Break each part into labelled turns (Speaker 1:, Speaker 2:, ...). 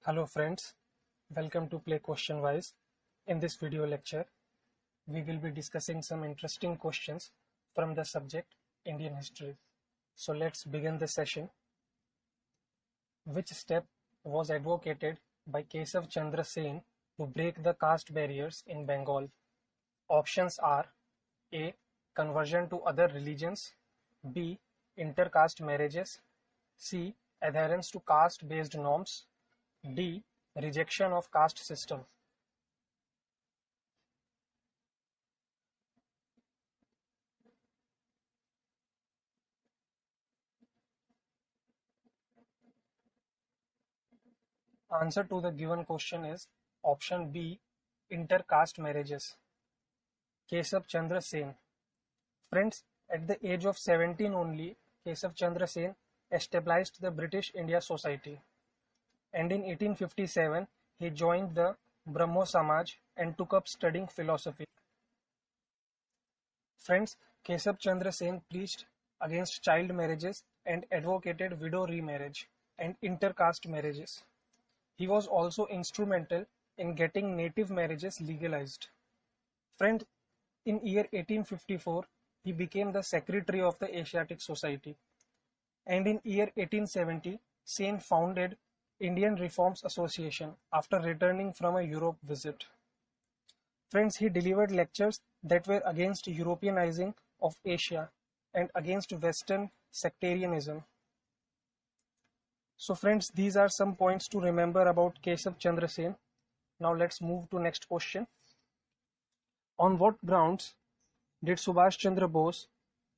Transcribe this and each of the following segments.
Speaker 1: Hello friends, welcome to Play Question Wise. In this video lecture, we will be discussing some interesting questions from the subject Indian history. So let's begin the session. Which step was advocated by Kesav Chandra Sen to break the caste barriers in Bengal? Options are A. Conversion to other religions, B. Intercaste marriages, C. Adherence to caste-based norms, D. Rejection of caste system. Answer to the given question is option B. Intercaste marriages. Kesav Chandra Sen. Friends, at the age of 17 only, Kesav Chandra Sen established the British India Society, and in 1857 he joined the Brahmo Samaj and took up studying philosophy. Friends, Kesav Chandra Sen preached against child marriages and advocated widow remarriage and intercaste marriages. He was also instrumental in getting native marriages legalized. Friend, in year 1854, he became the secretary of the Asiatic Society, and in year 1870, Sen founded Indian Reforms Association after returning from a Europe visit. Friends, he delivered lectures that were against Europeanizing of Asia and against Western sectarianism. So friends, these are some points to remember about Kesav Chandra Sen. Now let's move to next question. On what grounds did Subhash Chandra Bose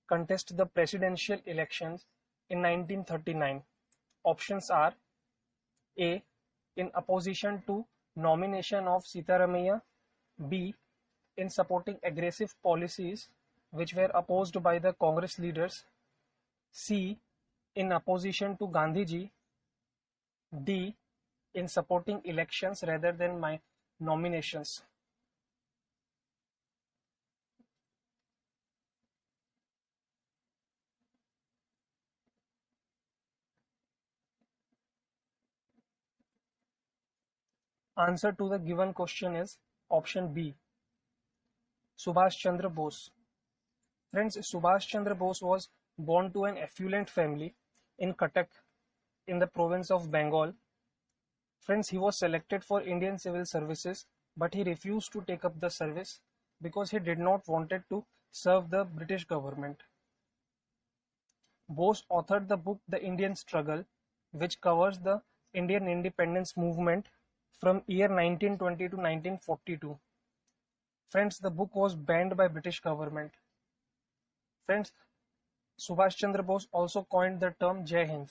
Speaker 1: contest the presidential elections in 1939? Options are A. In opposition to nomination of Sitaramaiah, B. In supporting aggressive policies which were opposed by the Congress leaders, C. In opposition to Gandhiji, D. In supporting elections rather than my nominations. Answer to the given question is option B. Subhash Chandra Bose. Friends, Subhash Chandra Bose was born to an affluent family in Cuttack in the province of Bengal. Friends, he was selected for Indian Civil Services, but he refused to take up the service because he did not wanted to serve the British government. Bose authored the book The Indian Struggle, which covers the Indian independence movement from year 1920 to 1942. Friends, the book was banned by British government. Friends, Subhash Chandra Bose also coined the term Jai Hind.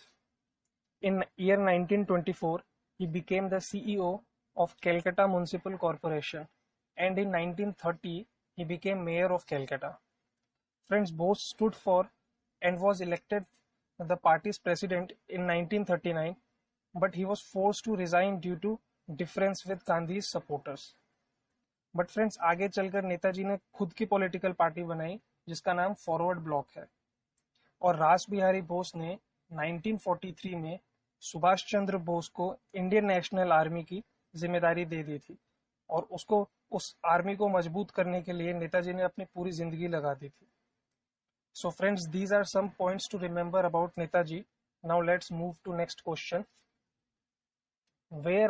Speaker 1: In year 1924, he became the CEO of Calcutta Municipal Corporation, and in 1930, he became mayor of Calcutta. Friends, Bose stood for and was elected the party's president in 1939, but he was forced to resign due to difference with Gandhi's supporters. But friends, आगे चलकर नेताजी ने खुद की political party बनाई जिसका नाम forward block है, और रास बिहारी बोस ने 1943 में सुभाष चंद्र बोस को इंडियन नेशनल आर्मी की जिम्मेदारी दे दी थी, और उसको उस आर्मी को मजबूत करने के लिए नेताजी ने अपनी पूरी जिंदगी लगा दी थी. So friends, these are some points to remember about Netaji. Now let's move to next question. Where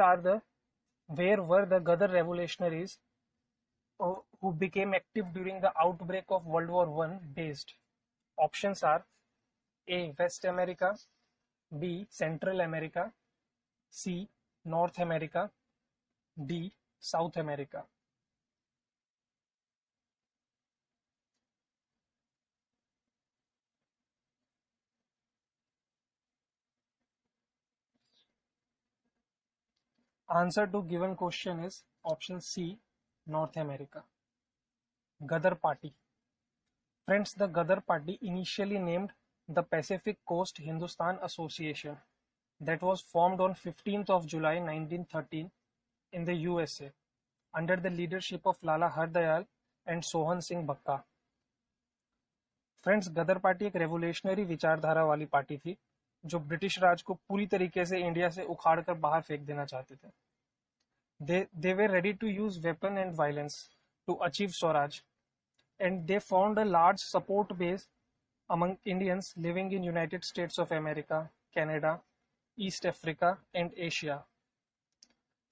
Speaker 1: were the Gadar revolutionaries who became active during the outbreak of World War I based? Options are A. West America, B. Central America, C. North America, D. South America. Answer to given question is option C. North America. Gadar Party. Friends, the Gadar Party, initially named the Pacific Coast Hindustan Association, that was formed on 15th of July 1913 in the USA under the leadership of Lala Hardayal and Sohan Singh Bakka. Friends, Ghadar party एक revolutionary विचारधारा वाली party थी जो British राज को पूरी तरीके से India से उखाड़ कर बाहर फेंक देना चाहते थे. They were ready to use weapon and violence to achieve Swaraj, and they found a large support base among Indians living in United States of America, Canada, East Africa and Asia.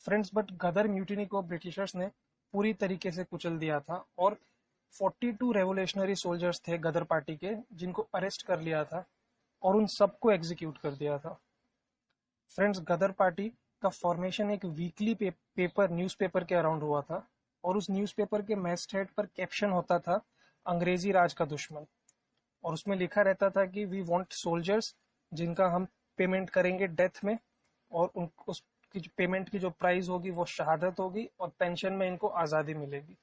Speaker 1: Friends, but Ghadar mutiny को Britishers ने पूरी तरीके से कुचल दिया था और 42 revolutionary soldiers थे गदर पार्टी के, जिनको अरेस्ट कर लिया था और उन सबको एग्जीक्यूट कर दिया था. फ्रेंड्स, गदर पार्टी का फॉर्मेशन एक वीकली पेपर न्यूज़पेपर के अराउंड हुआ था और उस न्यूज़पेपर के मेस्टहेड पर कैप्शन होता था अंग्रेजी राज का दुश्मन, और उसमें लिखा रहता था कि वी वांट सोल्जर्स जिनका हम पेमेंट करेंगे डेथ में, और उसकी पेमेंट की जो प्राइस होगी वो शहादत होगी और पेंशन में इनको आज़ादी मिलेगी.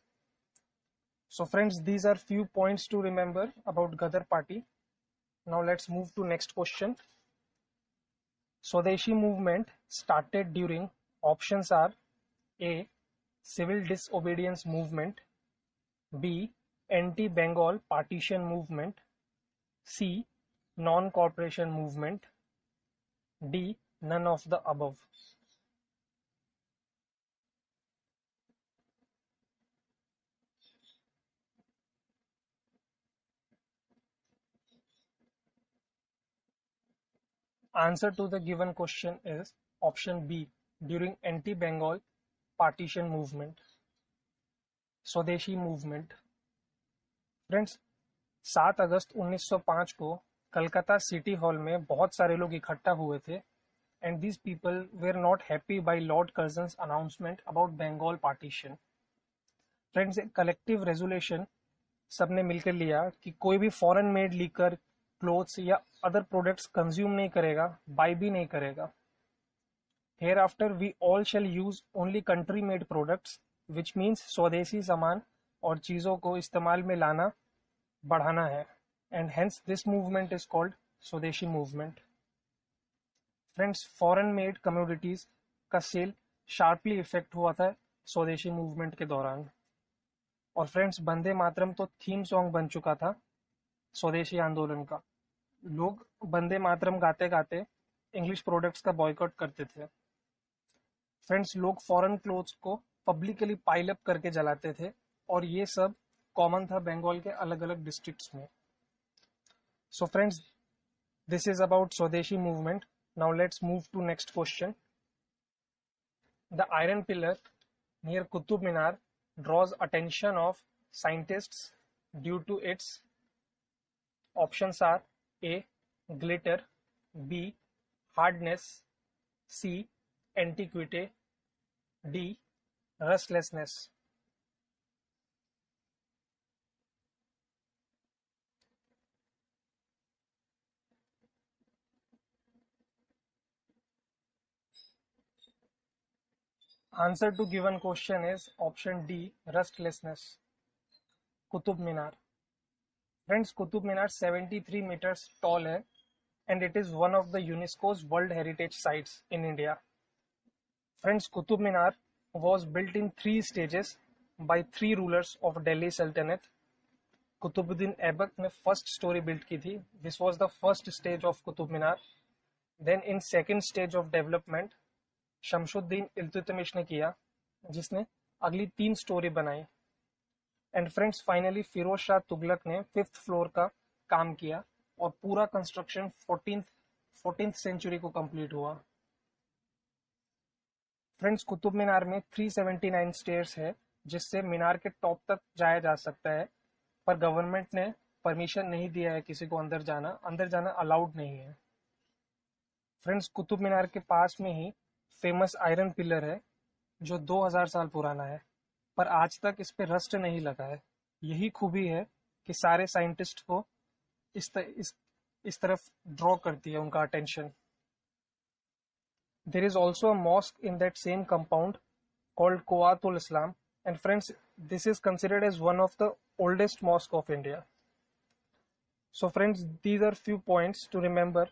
Speaker 1: So friends, these are few points to remember about Ghadar party. Now let's move to next question. Swadeshi movement started during, options are A. Civil disobedience movement, B. Anti-Bengal partition movement, C. Non-cooperation movement, D. None of the above. Answer to the given question is option B, during anti-Bengal partition movement. स्वदेशी movement. Friends, 7 अगस्त 1905 को Calcutta city hall में बहुत सारे लोग इकट्ठा हुए थे, and these people were not happy by Lord Curzon's announcement about Bengal partition. Friends, एक कलेक्टिव रेजोल्यूशन सबने मिलकर लिया कि कोई भी फॉरेन मेड लीकर, क्लोथ्स या अदर प्रोडक्ट्स कंज्यूम नहीं करेगा, बाय भी नहीं करेगा. Hereafter we all shall use only country made products, which means swadeshi सामान और चीज़ों को इस्तेमाल में लाना बढ़ाना है, and hence this movement is called swadeshi movement. Friends, foreign made commodities का सेल शार्पली इफेक्ट हुआ था स्वदेशी मूवमेंट के दौरान. और फ्रेंड्स, वंदे मातरम तो थीम सॉन्ग बन चुका था स्वदेशी आंदोलन का. लोग वंदे मातरम गाते गाते इंग्लिश प्रोडक्ट्स का बॉयकॉट करते थे. फ्रेंड्स, लोग फॉरेन क्लोथ्स को पब्लिकली पाइल अप करके जलाते थे, और ये सब कॉमन था बंगाल के अलग अलग डिस्ट्रिक्ट्स में. So friends, this is about swadeshi movement. Now let's move to next question. The iron pillar near Qutub Minar draws attention of scientists due to its, options are A. glitter, B. hardness, C. antiquity, D. rustlessness. Answer to given question is option D, rustlessness. Qutub Minar. Friends, Qutub Minar 73 meters tall है, and it is one of the UNESCO's World Heritage Sites in India. Friends, Qutub Minar was built in 3 stages by 3 rulers of Delhi Sultanate. Qutbuddin Aibak ने first story built की थी. This was the first stage of Qutub Minar. Then in second stage of development, Shamsuddin Iltutmish ने किया, जिसने अगली 3 story बनाई. And friends, finally Firoz Shah Tughlaq ने 5th floor का काम किया, और पूरा कंस्ट्रक्शन 14th सेंचुरी को कंप्लीट हुआ. फ्रेंड्स, कुतुब मीनार में 379 स्टेयर्स है, जिससे मीनार के टॉप तक जाया जा सकता है, पर गवर्नमेंट ने परमिशन नहीं दिया है किसी को अंदर जाना अलाउड नहीं है. फ्रेंड्स, कुतुब मीनार के पास में ही फेमस आयरन पिलर है, जो 2000 साल पुराना है, पर आज तक इस पे रस्ट नहीं लगा है. यही खूबी है कि सारे साइंटिस्ट को इस तरफ ड्रॉ करती है उनका attention. There is also a mosque in that same compound called Quwwatul Islam, and friends, this is considered as one of the oldest mosque of India. So friends, these are few points to remember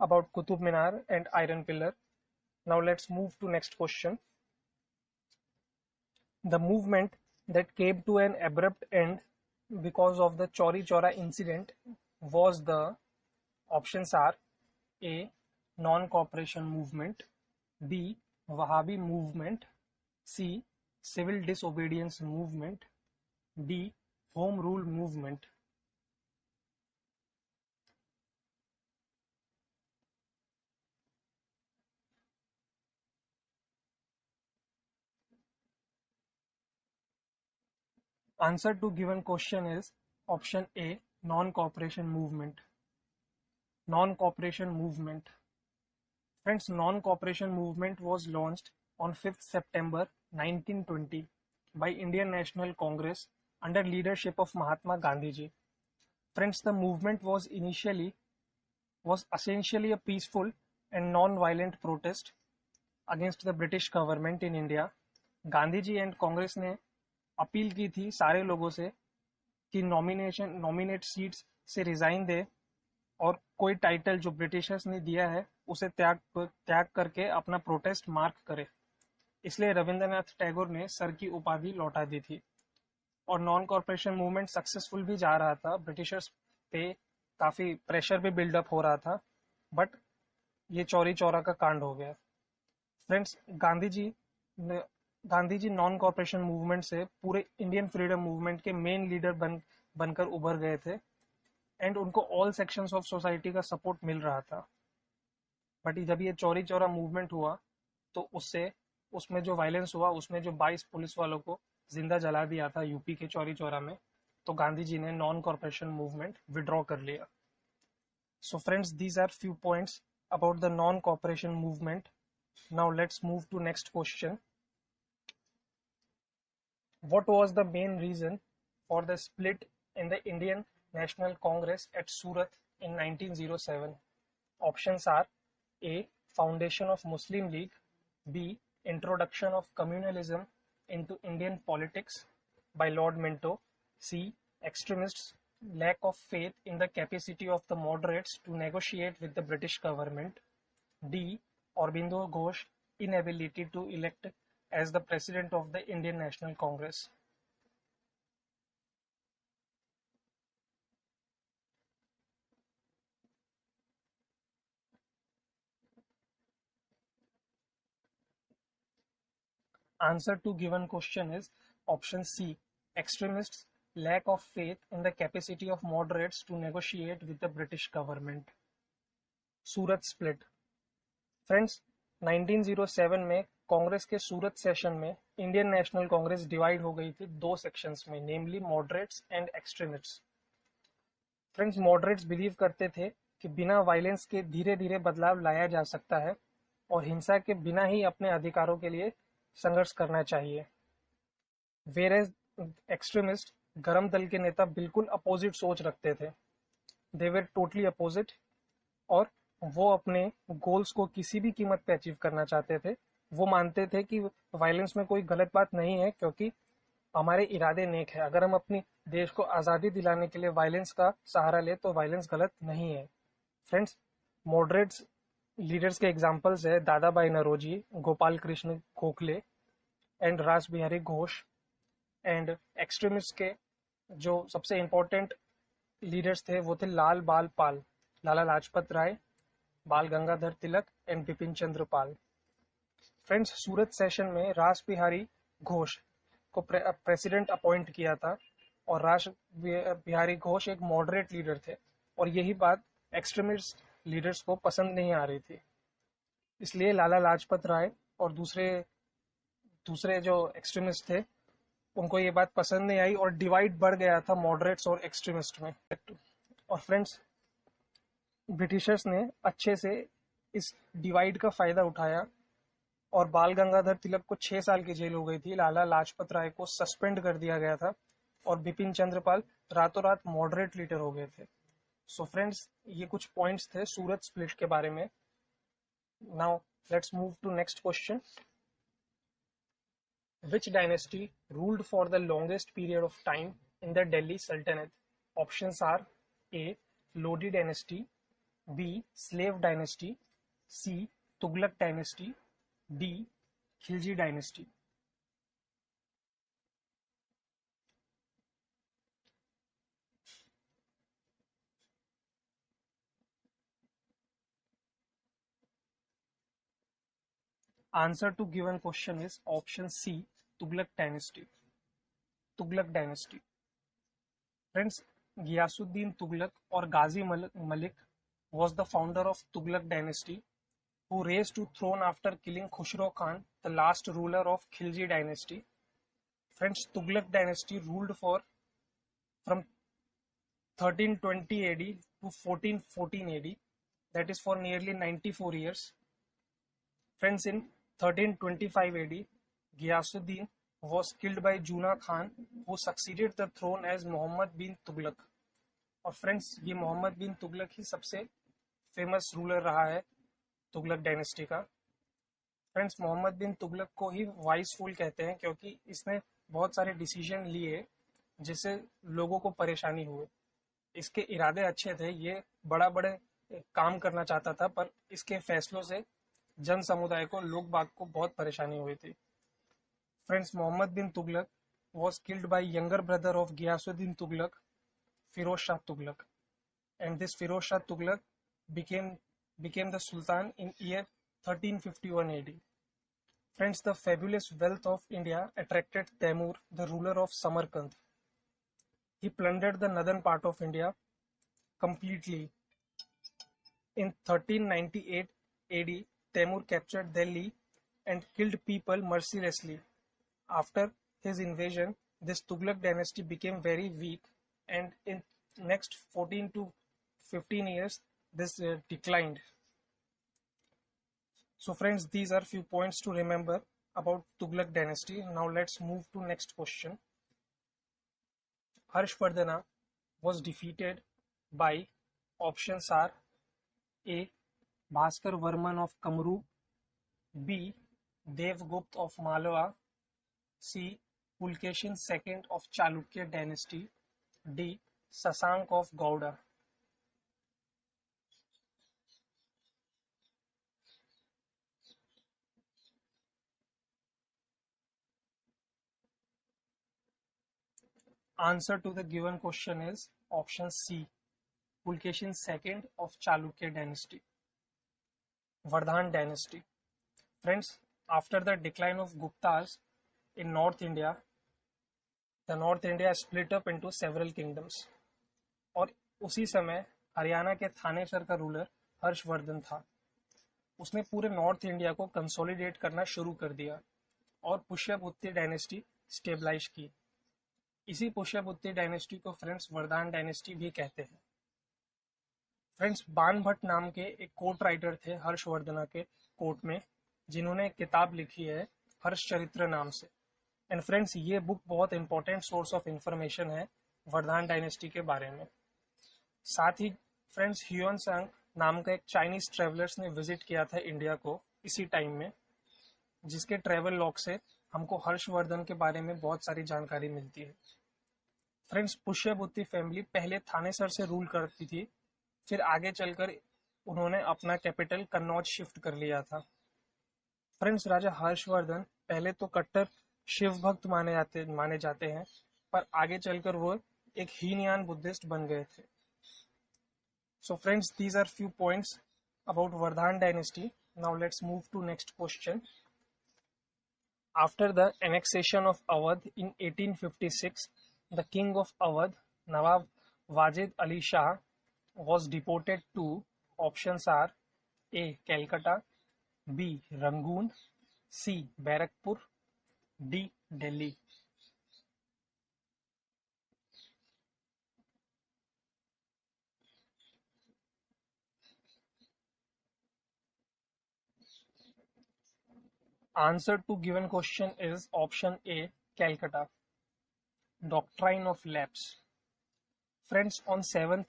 Speaker 1: about Qutub Minar and Iron Pillar. Now let's move to next question. The movement that came to an abrupt end because of the Chauri Chaura incident was the, options are A. Non-cooperation movement. B. Wahhabi movement. C. Civil disobedience movement. D. Home rule movement. Answer to given question is option A. Non-cooperation movement. Non-cooperation movement. Friends, non-cooperation movement was launched on 5th September 1920 by Indian National Congress under leadership of Mahatma Gandhi ji. Friends, the movement was essentially a peaceful and non-violent protest against the British government in India. Gandhi ji and Congress ने appeal की थी सारे लोगों से कि nominate seats से resign दे और कोई टाइटल जो ब्रिटिशर्स ने दिया है उसे त्याग करके अपना प्रोटेस्ट मार्क करे. इसलिए रविंद्रनाथ टैगोर ने सर की उपाधि लौटा दी थी और नॉन कॉर्पोरेशन मूवमेंट सक्सेसफुल भी जा रहा था. ब्रिटिशर्स पे काफी प्रेशर भी बिल्डअप हो रहा था, बट ये चौरी चौरा का कांड हो गया. Friends, Gandhi ji non corporation movement से पूरे इंडियन फ्रीडम मूवमेंट के मेन लीडर बनकर उभर गए थे एंड उनको ऑल सेक्शंस ऑफ सोसाइटी का सपोर्ट मिल रहा था. बट जब ये चौरी चौरा मूवमेंट हुआ तो उसमें जो वायलेंस हुआ, उसमें जो 22 पुलिस वालों को जिंदा जला दिया था यूपी के चौरी चौरा में, तो गांधी जी ने नॉन कॉर्पोरेशन मूवमेंट विड्रॉ कर लिया. So friends, these are few points about the non corporation movement. Now let's move to next question. What was the main reason for the split in the Indian National Congress at Surat in 1907? Options are A. Foundation of Muslim League. B. Introduction of communalism into Indian politics by Lord Minto. C. Extremists' lack of faith in the capacity of the moderates to negotiate with the British government. D. Aurobindo Ghosh inability to elect as the president of the Indian National Congress. Answer to given question is option C. Extremists' lack of faith in the capacity of moderates to negotiate with the British government. Surat split. Friends, 1907 में कांग्रेस के Surat session में Indian National Congress divide हो गई थी दो sections में, namely moderates and extremists. Friends, moderates believe करते थे कि बिना वायलेंस के धीरे धीरे बदलाव लाया जा सकता है और हिंसा के बिना ही अपने अधिकारों के लिए संघर्ष करना चाहिए. वेरेज एक्सट्रीमिस्ट गरम दल के नेता बिल्कुल अपोजिट सोच रखते थे. दे वर टोटली अपोजिट और वो अपने गोल्स को किसी भी कीमत पे अचीव करना चाहते थे. वो मानते थे कि वायलेंस में कोई गलत बात नहीं है क्योंकि हमारे इरादे नेक है. अगर हम अपनी देश को आज़ादी दिलाने के लिए वायलेंस का सहारा ले तो वायलेंस गलत नहीं है. फ्रेंड्स, मॉडरेट्स लीडर्स के एग्जाम्पल्स है दादा भाई नौरोजी, गोपाल कृष्ण गोखले एंड रास बिहारी घोष. एंड एक्सट्रीमिस्ट के जो सबसे इम्पोर्टेंट लीडर्स थे वो थे लाल बाल पाल, लाला Lajpat Rai, Bal Gangadhar Tilak and Bipin Chandra Pal. Friends, Surat session में रास बिहारी घोष को प्रेसिडेंट अपॉइंट किया था और रास बिहारी घोष एक मॉडरेट लीडर थे और यही बात एक्सट्रीमिस्ट लीडर्स को पसंद नहीं आ रही थी. इसलिए लाला लाजपत राय और दूसरे जो एक्सट्रीमिस्ट थे उनको ये बात पसंद नहीं आई और डिवाइड बढ़ गया था मॉडरेट्स और एक्सट्रीमिस्ट में. और फ्रेंड्स, ब्रिटिशर्स ने अच्छे से इस डिवाइड का फायदा उठाया और बाल गंगाधर तिलक को 6 साल की जेल हो गई थी. लाला लाजपत राय को सस्पेंड कर दिया गया था और बिपिन चंद्रपाल रातों रात मॉडरेट लीडर हो गए थे. सो फ्रेंड्स, ये कुछ पॉइंट्स थे सूरत स्प्लिट के बारे में. Now let's move to next question. Which dynasty ruled for the longest period of time in the Delhi Sultanate? Options are A. Lodi dynasty, B. Slave dynasty, C. Tughlaq dynasty, D. Khilji dynasty. Answer to given question is option C, Tughlaq dynasty. Tughlaq dynasty. Friends, Ghiyasuddin Tughlaq or Ghazi Malik was the founder of Tughlaq dynasty, who raised to throne after killing Khusro Khan, the last ruler of Khilji dynasty. Friends, Tughlaq dynasty ruled from 1320 AD to 1414 AD, that is for nearly 94 years. Friends, in 1325 AD, Ghiyasuddin was killed by Juna Khan, who succeeded the throne as Muhammad bin Tughlaq. और friends, ये मोहम्मद बिन तुगलक ही सबसे famous ruler रहा है Tughlaq dynasty का. Friends, Mohammad bin Tughlaq को ही वाइसफुल कहते हैं क्योंकि इसने बहुत सारे डिसीजन लिए जिससे लोगों को परेशानी हुई. इसके इरादे अच्छे थे, ये बड़ा बड़े काम करना चाहता था, पर इसके फैसलों से जन समुदाय को, लोग बाग को बहुत परेशानी हुई थी. Friends, Mohammad bin Tughlaq was killed by younger brother of Ghiyasuddin Tughlaq, Firoz Shah Tughlaq, and this Firoz Shah Tughlaq became the Sultan in year 1351 AD. Friends, the fabulous wealth of India attracted Taimur, the ruler of Samarkand. He plundered the northern part of India completely. In 1398 AD, Taimur captured Delhi and killed people mercilessly. After his invasion, this Tughlaq dynasty became very weak, and in next 14 to 15 years, this declined. So friends, these are few points to remember about Tughlaq dynasty. Now let's move to next question. Harshvardhana was defeated by options are A. Bhaskar Varman of Kamru, B. Devgupt of Malwa, C. Pulkeshin II of Chalukya dynasty, D. Sasank of Gauda. Answer to the given question is option C, Pulkeshin II of Chalukya dynasty. Vardhan dynasty. Friends, after the decline of Guptas in North India, the North India split up into several kingdoms. और उसी समय हरियाणा के थानेसर का ruler Harshvardhan था. उसने पूरे north India को consolidate करना शुरू कर दिया और पुष्यभूति डायनेस्टी स्टेबलाइज की. इसी पुष्यभूति डायनेस्टी को फ्रेंड्स वरदान डायनेस्टी भी कहते हैं. फ्रेंड्स, बाण भट्ट नाम के एक कोर्ट राइटर थे हर्षवर्धन के कोर्ट में, जिन्होंने किताब लिखी है हर्षचरित्र नाम से. एंड फ्रेंड्स, ये बुक बहुत इंपॉर्टेंट सोर्स ऑफ इंफॉर्मेशन है वरदान डायनेस्टी के बारे में. साथ ही फ्रेंड्स, ह्यून सांग नाम का एक चाइनीज ट्रेवलर्स ने विजिट किया था इंडिया को इसी टाइम में, जिसके ट्रेवल लॉग से हमको हर्षवर्धन के बारे में बहुत सारी जानकारी मिलती है. फ्रेंड्स, पुष्यभूति फैमिली पहले थानेसर से रूल करती थी, फिर आगे चलकर उन्होंने अपना कैपिटल कन्नौज शिफ्ट कर लिया था. फ्रेंड्स, राजा हर्षवर्धन पहले तो कट्टर शिव भक्त माने जाते हैं, पर आगे चलकर वो एक हीनयान बुद्धिस्ट बन गए थे. So friends, these are few points about Vardhan dynasty. Now let's move to next question. After the annexation of Awadh in 1856, the king of Awadh, Nawab Wajid Ali Shah, was deported to, options are A. Calcutta, B. Rangoon, C. Barakpur, D. Delhi. Answer to given question is option A, Calcutta. Doctrine of lapse. Friends, on 7th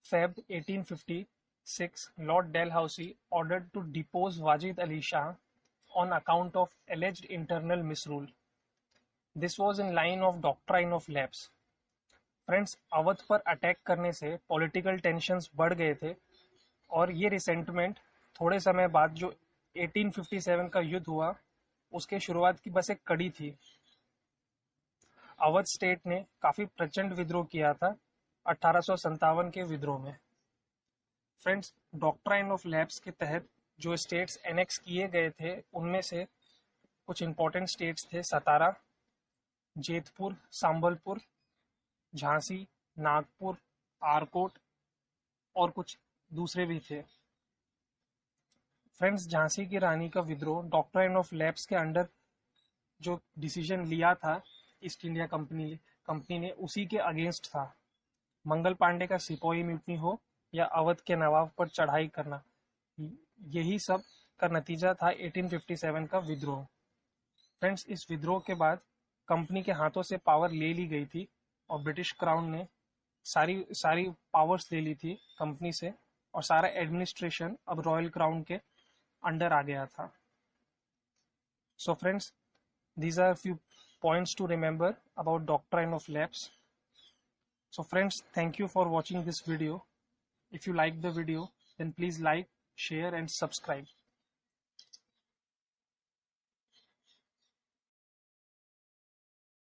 Speaker 1: Feb 1856, Lord Dalhousie ordered to depose Wajid Ali Shah on account of alleged internal misrule. This was in line of doctrine of lapse. Friends, Awadh पर attack करने से political tensions बढ़ गए थे और ये resentment थोड़े समय बाद जो 1857 का युद्ध हुआ उसके शुरुआत की बस एक कड़ी थी. अवध स्टेट ने काफी प्रचंड विद्रोह किया था 1857 के विद्रोह में. फ्रेंड्स, डॉक्ट्राइन ऑफ लैप्स के तहत जो स्टेट्स एनेक्स किए गए थे उनमें से कुछ इंपॉर्टेंट स्टेट्स थे सतारा, जेतपुर, संबलपुर, झांसी, नागपुर, आरकोट और कुछ दूसरे भी थे। फ्रेंड्स, झांसी की रानी का विद्रोह डॉक्ट्राइन ऑफ लैप्स के अंडर जो डिसीजन लिया था ईस्ट इंडिया कंपनी ने उसी के अगेंस्ट था। मंगल पांडे का सिपाही म्यूटनी हो या अवध के नवाब पर चढ़ाई करना, यही सब का नतीजा था 1857 का विद्रोह। फ्रेंड्स, इस विद्रोह के बाद कंपनी के हाथों से पावर ले ली गई थी और ब्रिटिश क्राउन ने सारी सारी पावर्स ले ली थी कंपनी से और सारा एडमिनिस्ट्रेशन अब रॉयल क्राउन के अंडर आ गया था। So friends, these are a few points to remember about doctrine of lapse. So friends, thank you for watching this video. If you like the video, then please like, share and subscribe.